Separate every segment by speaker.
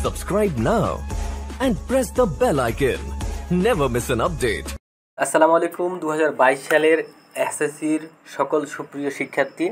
Speaker 1: Subscribe now and press the bell icon. Never miss an update.
Speaker 2: আসসালামু আলাইকুম 2022 সালের এসএসসির সকল সুপ্রিয় শিক্ষার্থী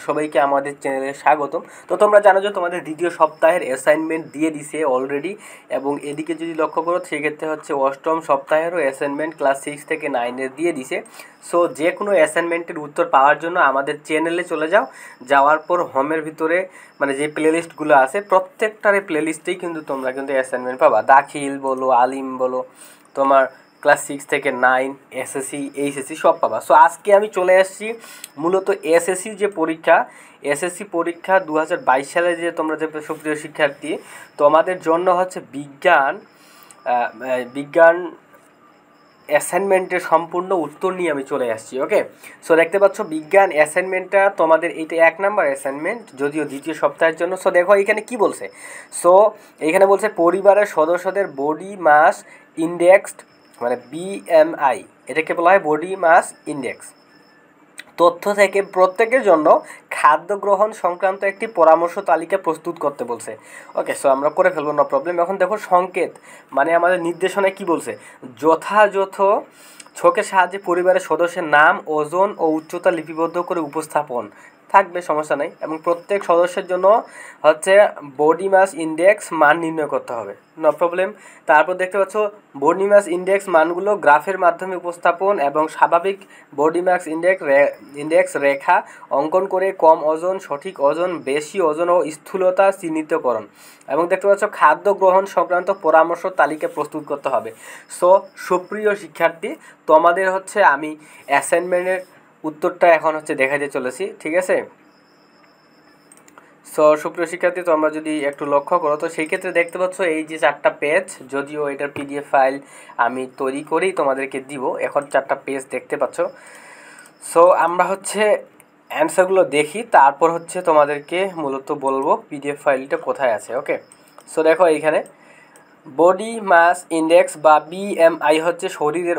Speaker 2: সবাইকে আমাদের চ্যানেলে স্বাগতম। তো তোমরা জানো যে তোমাদের দ্বিতীয় সপ্তাহের অ্যাসাইনমেন্ট দিয়ে দিছে অলরেডি, এবং এদিকে যদি লক্ষ্য করো সেক্ষেত্রে হচ্ছে অষ্টম সপ্তাহেরও অ্যাসাইনমেন্ট ক্লাস 6 থেকে 9 দিয়ে দিছে। সো যে কোনো অ্যাসাইনমেন্টের উত্তর পাওয়ার জন্য আমাদের চ্যানেলে চলে যাওয়ার পর হোমের ভিতরে মানে যে প্লেলিস্টগুলো আছে প্রত্যেকটারে প্লেলিস্টেই কিন্তু তোমরা কিন্তু অ্যাসাইনমেন্ট পাবা। দাখিল বলো, আলিম বলো, তোমার ক্লাস 6 থেকে 9, এসএসসি, এইচএসসি সব পাবা। সো আজকে আমি চলে আসছি মূলত এসএসসি যে পরীক্ষা, এসএসসি পরীক্ষা 2022 সালে যে তোমরা যে সুপ্রিয় শিক্ষার্থী তোমাদের জন্য হচ্ছে বিজ্ঞান অ্যাসাইনমেন্টের সম্পূর্ণ উত্তর নিয়ে আমি চলে আসছি। ওকে, সো দেখতে পাচ্ছ বিজ্ঞান অ্যাসাইনমেন্টটা তোমাদের এইটা 1 নাম্বার অ্যাসাইনমেন্ট, যদিও দ্বিতীয় সপ্তাহের জন্য। সো দেখো এখানে কি বলছে। সো এখানে বলছে পরিবারের সদস্যদের বডি মাস ইন্ডেক্সড মানে বিএমআই, এটাকে বলা হয় বডি মাস ইন্ডেক্স, তথ্য থেকে প্রত্যেকের জন্য খাদ্য গ্রহণ সংক্রান্ত একটি পরামর্শ তালিকা প্রস্তুত করতে বলছে। ওকে, সো আমরা করে ফেলবো, নো প্রবলেম। এখন দেখো সংকেত মানে আমাদের নির্দেশনায় কি বলছে, যথাযথ ছকের সাহায্যে পরিবারের সদস্যের নাম, ওজন ও উচ্চতা লিপিবদ্ধ করে উপস্থাপন থাকবে, সমস্যা নেই। এবং প্রত্যেক সদস্যের জন্য হচ্ছে বডি মাস ইন্ডেক্স মান নির্ণয় করতে হবে, নো প্রবলেম। তারপর দেখতে পাচ্ছ বডি মাস ইন্ডেক্স মানগুলো গ্রাফের মাধ্যমে উপস্থাপন এবং স্বাভাবিক বডি মাস ইন্ডেক্স রেখা অঙ্কন করে কম ওজন, সঠিক ওজন, বেশি ওজন ও স্থূলতা চিহ্নিতকরণ। এবং দেখতে পাচ্ছ খাদ্য গ্রহণ সংক্রান্ত পরামর্শ তালিকা প্রস্তুত করতে হবে। সো সুপ্রিয় শিক্ষার্থী তোমাদের হচ্ছে আমি অ্যাসাইনমেন্টের উত্তরটা এখন হচ্ছে দেখাতে চলেছি, ঠিক আছে। সো সুপ্রিয় শিক্ষার্থী তোমরা যদি একটু লক্ষ্য করো তো সেই ক্ষেত্রে দেখতে পাচ্ছ এই যে 4টা পেজ, যদিও এটার পিডিএফ ফাইল আমি তৈরি করেই তোমাদেরকে দিব, এখন 4টা পেজ দেখতে পাচ্ছ। সো আমরা হচ্ছে অ্যান্সারগুলো দেখি, তারপর হচ্ছে তোমাদেরকে মূলত বলবো পিডিএফ ফাইলটা কোথায় আছে। ওকে, সো দেখো এইখানে বডি মাস ইন্ডেক্স বা বিএমআই হচ্ছে শরীরের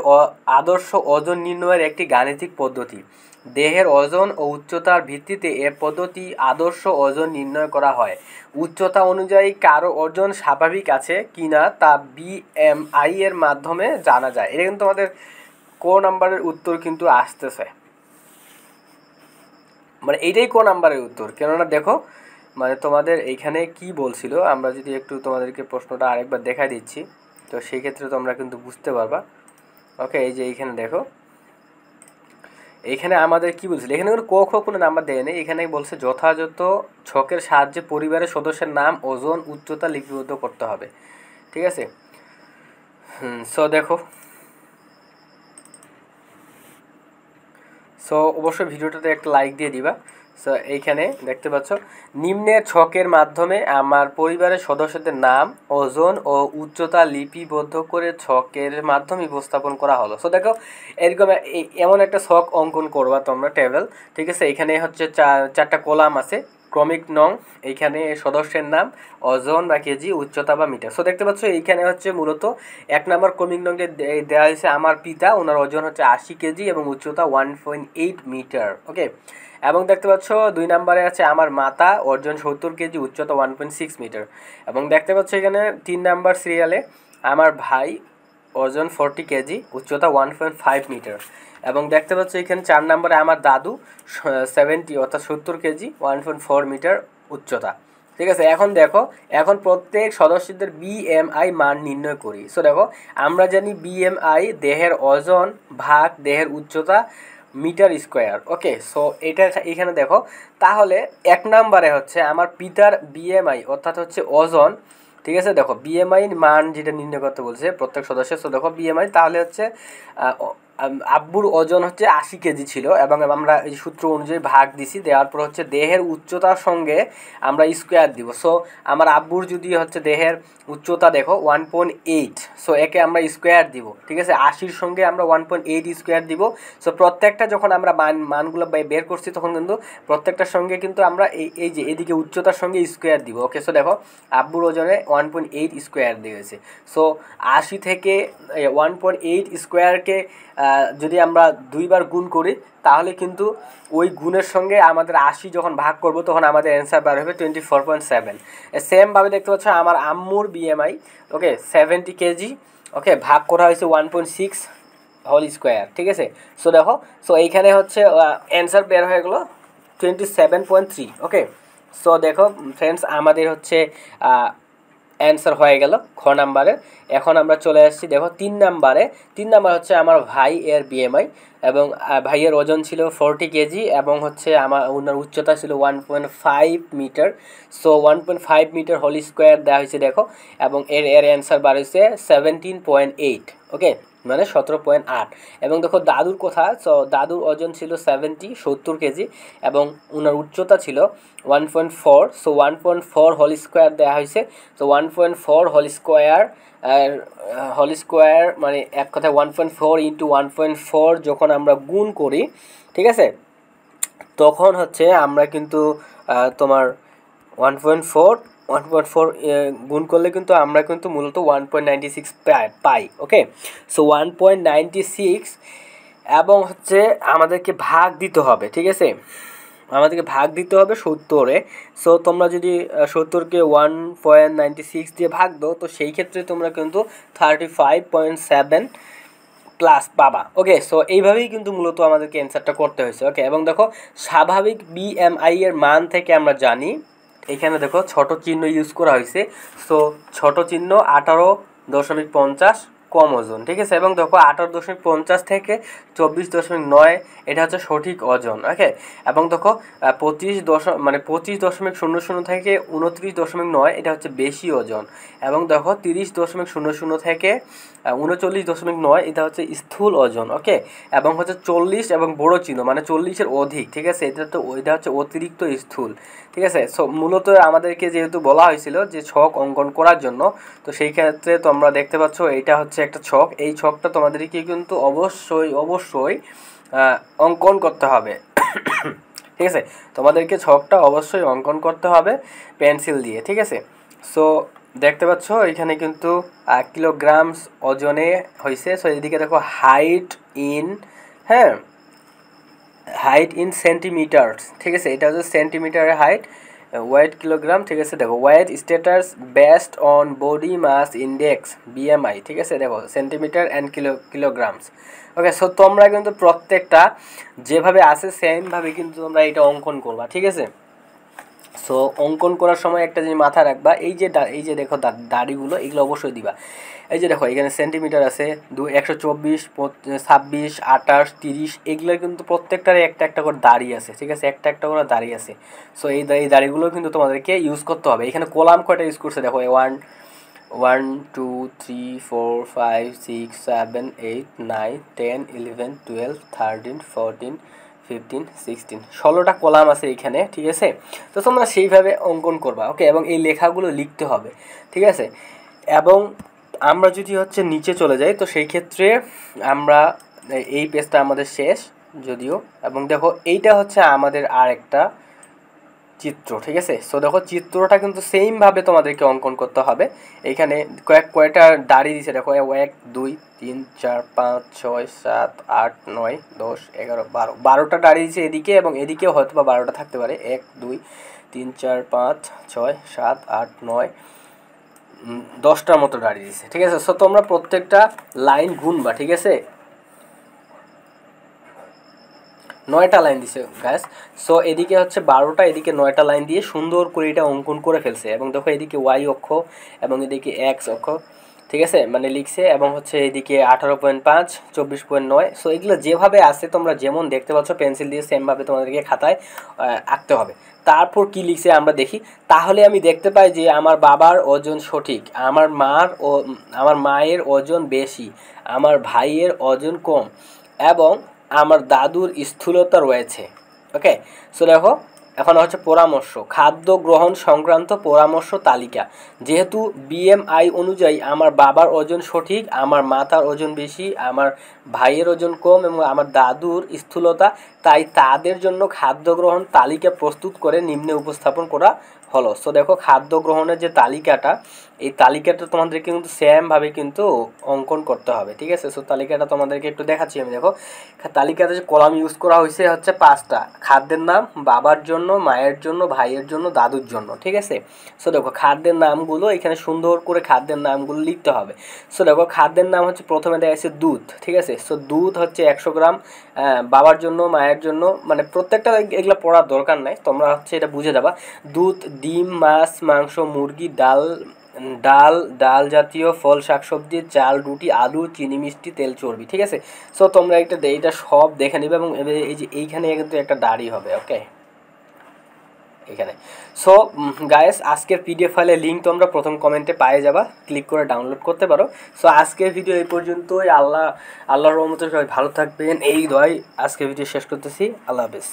Speaker 2: আদর্শ ওজন নির্ণয়ের একটি গাণিতিক পদ্ধতি। দেহের ওজন ও উচ্চতার ভিত্তিতে এ পদ্ধতি আদর্শ ওজন নির্ণয় করা হয়। উচ্চতা অনুযায়ী কারো ওজন স্বাভাবিক আছে কিনা তা বিএমআই এর মাধ্যমে জানা যায়। এটা কিন্তু আমাদের নাম্বারের উত্তর কিন্তু আসতেছে, মানে এইটাই নাম্বারের উত্তর। কেননা দেখো মানে তোমাদের এইখানে কি বলছিল, আমরা যদি একটু তোমাদেরকে প্রশ্নটা আরেকবার দেখাই দিচ্ছি তো সেই ক্ষেত্রে তোমরা কিন্তু বুঝতে পারবা। ওকে, এই যে এইখানে দেখো এইখানে আমাদের কি বলছিল, এখানে কোনো নাম্বার দেয় নেই, এখানে বলছে যথাযথ ছকের সাহায্যে পরিবারের সদস্যের নাম, ওজন, উচ্চতা লিপিবদ্ধ করতে হবে, ঠিক আছে। সো দেখো, সো অবশ্যই ভিডিওটাতে একটা লাইক দিয়ে দিবা। সো এইখানে দেখতে পাচ্ছ নিম্নের ছকের মাধ্যমে আমার পরিবারের সদস্যদের নাম, ওজন ও উচ্চতা লিপিবদ্ধ করে ছকের মাধ্যমে উপস্থাপন করা হলো। সো দেখো এরকম এমন একটা ছক অঙ্কন করবা তোমরা টেবিল, ঠিক আছে। এখানে হচ্ছে 4টা কলাম আছে, ক্রমিক নং, এইখানে সদস্যের নাম, ওজন বা কেজি, উচ্চতা বা মিটার। সো দেখতে পাচ্ছ এইখানে হচ্ছে মূলত 1 নম্বর ক্রমিক নংয়ে দেওয়া হয়েছে আমার পিতা, ওনার ওজন হচ্ছে 80 কেজি এবং উচ্চতা 1.8 মিটার। ওকে, এবং দেখতে পাচ্ছ 2 নম্বরে আছে আমার মাতা, ওজন 70 কেজি, উচ্চতা 1.6 মিটার। এবং দেখতে পাচ্ছ এখানে 3 নম্বর সিরিয়ালে আমার ভাই, ওজন 40 কেজি, উচ্চতা 1.5 মিটার। এবং দেখতে পাচ্ছ এখানে 4 নম্বরে আমার দাদু 70 অর্থাৎ 70 কেজি, 1.4 মিটার উচ্চতা, ঠিক আছে। এখন দেখো, এখন প্রত্যেক সদস্যদের বিএমআই মান নির্ণয় করি। সো দেখো আমরা জানি বিএমআই দেহের ওজন ভাগ দেহের উচ্চতা মিটার স্কোয়ার। ওকে, সো এটা এখানে দেখো তাহলে 1 নম্বরে হচ্ছে আমার পিতার বিএমআই অর্থাৎ হচ্ছে ওজন, ঠিক আছে। দেখো বিএমআই মান যেটা নির্ণয় করতে বলছে প্রত্যেক সদস্য। সো দেখো বিএমআই তাহলে হচ্ছে আব্বুর ওজন হচ্ছে 80 কেজি ছিল, এবং আমরা এই সূত্র অনুযায়ী ভাগ দিছি, দেওয়ার পর হচ্ছে দেহের উচ্চতার সঙ্গে আমরা স্কোয়ার দিব। সো আমার আব্বুর যদি হচ্ছে দেহের উচ্চতা দেখো 1.8, সো একে আমরা স্কোয়ার দিব, ঠিক আছে। 80-র সঙ্গে আমরা 1.8 স্কোয়ার দিব। সো প্রত্যেকটা যখন আমরা মানগুলো বের করছি তখন কিন্তু প্রত্যেকটার সঙ্গে কিন্তু আমরা এই যে এদিকে উচ্চতার সঙ্গে স্কোয়ার দিব। ওকে, সো দেখো আব্বুর ওজনে 1.8 স্কোয়ার দিয়েছে। সো 80 থেকে 1.8 স্কোয়ারকে যদি আমরা 2 বার গুণ করি তাহলে কিন্তু ওই গুণের সঙ্গে আমাদের 80 যখন ভাগ করব তখন আমাদের অ্যান্সার বার হবে 24.7। সেমভাবে দেখতে পাচ্ছ আমার আম্মুর বিএমআই ওকে 70 কেজি ওকে ভাগ করা হয়েছে 1.6 হোল স্কোয়ার, ঠিক আছে। সো দেখো, সো এইখানে হচ্ছে অ্যান্সার বের হয়ে গেলো 27.3। ওকে, সো দেখো ফ্রেন্ডস আমাদের হচ্ছে অ্যান্সার হয়ে গেল খ নাম্বারের। এখন আমরা চলে আসছি দেখো 3 নাম্বারে। 3 নাম্বার হচ্ছে আমার ভাই এর বিএমআই এবং ভাইয়ের ওজন ছিল 40 কেজি এবং হচ্ছে ওনার উচ্চতা ছিল 1.5 metre. So 1.5 metre whole square দেওয়া হয়েছে দেখো, এবং এর অ্যান্সার বার হয়েছে 17.8। ওকে, মানে 17.8। এবং দেখো দাদুর কথা, সো দাদুর ওজন ছিল 70 কেজি এবং ওনার উচ্চতা ছিল 1.4। সো 1.4 হোল স্কোয়ার দেওয়া হয়েছে। তো 1.4 হোল স্কোয়ার মানে এক কথায় 1.4 ইন্টু 1.4 যখন আমরা গুণ করি, ঠিক আছে, তখন হচ্ছে আমরা কিন্তু তোমার 1.4 গুণ করলে কিন্তু আমরা কিন্তু মূলত 1.96 পাই। ওকে, সো 1.96 এবং হচ্ছে আমাদেরকে ভাগ দিতে হবে, ঠিক আছে, আমাদেরকে ভাগ দিতে হবে 70-এ। সো তোমরা যদি 70কে 1.96 দিয়ে ভাগ দাও তো সেই ক্ষেত্রে তোমরা কিন্তু 35.7 প্লাস পাবা। ওকে, সো এইভাবেই কিন্তু মূলত আমাদেরকে অ্যান্সারটা করতে হয়েছে। ওকে, এবং দেখো স্বাভাবিক বিএমআই এর মান থেকে আমরা জানি, এখানে দেখো ছোট চিহ্ন ইউজ করা হয়েছে। সো ছোট চিহ্ন 18.50 কম ওজন, ঠিক আছে, এবং দেখো 18.50 থেকে 24.9 এটা হচ্ছে সঠিক ওজন। ওকে, এবং দেখো 25.00 থেকে 29.9 এটা হচ্ছে বেশি ওজন, এবং দেখো 30.00 থেকে 39.9 এটা হচ্ছে স্থূল ওজন। ওকে, এবং হচ্ছে 40 এবং বড় চিহ্ন মানে 40-এর অধিক, ঠিক আছে, এটা হচ্ছে অতিরিক্ত স্থূল, ঠিক আছে। সো মূলত আমাদেরকে যেহেতু বলা হয়েছিল যে ছক অঙ্কন করার জন্য, তো সেই ক্ষেত্রে তোমরা দেখতে পাচ্ছ এইটা হচ্ছে একটা ছক। এই ছকটা তোমাদেরকে কিন্তু অবশ্যই অঙ্কন করতে হবে ঠিক আছে, তোমাদেরকে ছকটা অবশ্যই অঙ্কন করতে হবে পেন্সিল দিয়ে, ঠিক আছে। সো দেখতে পাচ্ছ এখানে কিন্তু কিলোগ্রামস ওজনে হয়েছে। সো এদিকে দেখো হাইট ইন সেন্টিমিটার্স, ঠিক আছে, এটা হচ্ছে সেন্টিমিটারের হাইট, ওয়েট কিলোগ্রাম, ঠিক আছে। দেখো weight status based on body mass index BMI, ঠিক আছে, দেখো centimetre and kilograms. Okay, so তোমরা কিন্তু প্রত্যেকটা যেভাবে আছে সেমভাবে কিন্তু তোমরা এটা অঙ্কন করবা, ঠিক আছে। সো অঙ্কন করার সময় একটা জিনিস মাথা রাখবা, এই যে দেখো দাড়িগুলো এগুলো অবশ্যই দিবা। এই যে দেখো এখানে সেন্টিমিটার আছে 124, 26, 28, 30, এগুলো কিন্তু প্রত্যেকটার একটা করে দাড়ি আছে, ঠিক আছে, একটা করে দাড়ি আছে। সো এই দাড়িগুলো কিন্তু তোমাদেরকে ইউজ করতে হবে। এখানে কলাম কয়টা ইউজ করছে দেখো, 1 2 3 4 5 6 7 8 9 10 11 12 13 14 15 16 16টা কলাম আছে এখানে, ঠিক আছে। তো তোমরা সেইভাবে অঙ্কন করবা। ওকে, এবং এই লেখাগুলো লিখতে হবে, ঠিক আছে। এবং আমরা যদি হচ্ছে নিচে চলে যাই তো সেই ক্ষেত্রে আমরা এই পেজটা আমাদের শেষ যদিও, এবং দেখো এইটা হচ্ছে আমাদের আরেকটা চিত্র, ঠিক আছে। সো দেখো চিত্রটা কিন্তু সেমভাবে তোমাদেরকে অঙ্কন করতে হবে। এইখানে কয়টা দাড়ি দিছে দেখো, 1 2 3 4 5 6 7 8 9 10 11 12 12টা দাড়ি দিছে এদিকে, এবং এদিকেও হয়তো বা 12টা থাকতে পারে। 1 2 3 4 5 6 7 8 9 10টার মতো দাঁড়িয়ে দিছে, ঠিক আছে। সো তোমরা প্রত্যেকটা লাইন গুনবা, ঠিক আছে, 9টা লাইন দিছে গাইস। সো এদিকে হচ্ছে 12টা, এদিকে 9টা লাইন দিয়ে সুন্দর করে এটা অঙ্কন করে ফেলছে। এবং দেখো এদিকে ওয়াই অক্ষ এবং এদিকে এক্স অক্ষ, ঠিক আছে, মানে লিখছে, এবং হচ্ছে এদিকে 18.5 24.9। সো এগুলো যেভাবে আছে তোমরা যেমন দেখতে পাচ্ছ পেন্সিল দিয়ে সেমভাবে তোমাদেরকে খাতায় আঁকতে হবে। তারপর কি লিখছে আমরা দেখি, তাহলে আমি দেখতে পাই যে আমার বাবার ওজন সঠিক, আমার মায়ের ওজন বেশি, আমার ভাইয়ের ওজন কম, এবং আমার দাদুর স্থূলতা রয়েছে। ওকে, সো দেখো এখন হচ্ছে পরামর্শ, খাদ্য গ্রহণ সংক্রান্ত পরামর্শ তালিকা। যেহেতু বিএমআই অনুযায়ী আমার বাবার ওজন সঠিক, আমার মাতার ওজন বেশি, আমার ভাইয়ের ওজন কম এবং আমার দাদুর স্থূলতা, তাই তাদের জন্য খাদ্য গ্রহণ তালিকা প্রস্তুত করে নিম্নে উপস্থাপন করা হলো। সো দেখো খাদ্য গ্রহণের যে তালিকাটা এই তালিকাটা তোমাদেরকে কিন্তু সেমভাবে কিন্তু অঙ্কন করতে হবে, ঠিক আছে। সো তালিকাটা তোমাদেরকে একটু দেখাচ্ছি আমি। দেখো তালিকাতে যে কলাম ইউজ করা হয়েছে হচ্ছে 5টা। খাদ্যের নাম বাবার জন্য, মায়ের জন্য, ভাইয়ের জন্য, দাদুর জন্য, ঠিক আছে। সো দেখো খাদ্যের নামগুলো এখানে সুন্দর করে খাদ্যের নামগুলো লিখতে হবে। সো দেখো খাদ্যের নাম হচ্ছে প্রথমে দেওয়া আছে দুধ, ঠিক আছে। সো দুধ হচ্ছে 100 গ্রাম, বাবার জন্য, মায়ের জন্য, মানে প্রত্যেকটা এগুলো পড়ার দরকার নাই, তোমরা হচ্ছে এটা বুঝে যাবা। দুধ, ডিম, মাছ, মাংস, মুরগি, ডাল ডাল ডাল জাতীয় ফল, শাকসবজি, চাল, রুটি, আলু, চিনি, মিষ্টি, তেল, চর্বি, ঠিক আছে। সো তোমরা এইটা সব দেখে নিবে এবং এই যে এইখানে কিন্তু একটা দাড়ি হবে, ওকে এখানে। সো গাইস আজকের পিডিএফ ফাইলের লিঙ্ক তোমরা প্রথম কমেন্টে পেয়ে যাবা, ক্লিক করে ডাউনলোড করতে পারো। সো আজকের ভিডিও এই পর্যন্তই। আল্লাহর রহমতে সবাই ভালো থাকবেন এই দোয়াই আজকের ভিডিও শেষ করতেছি। আল্লাহ হাফেজ।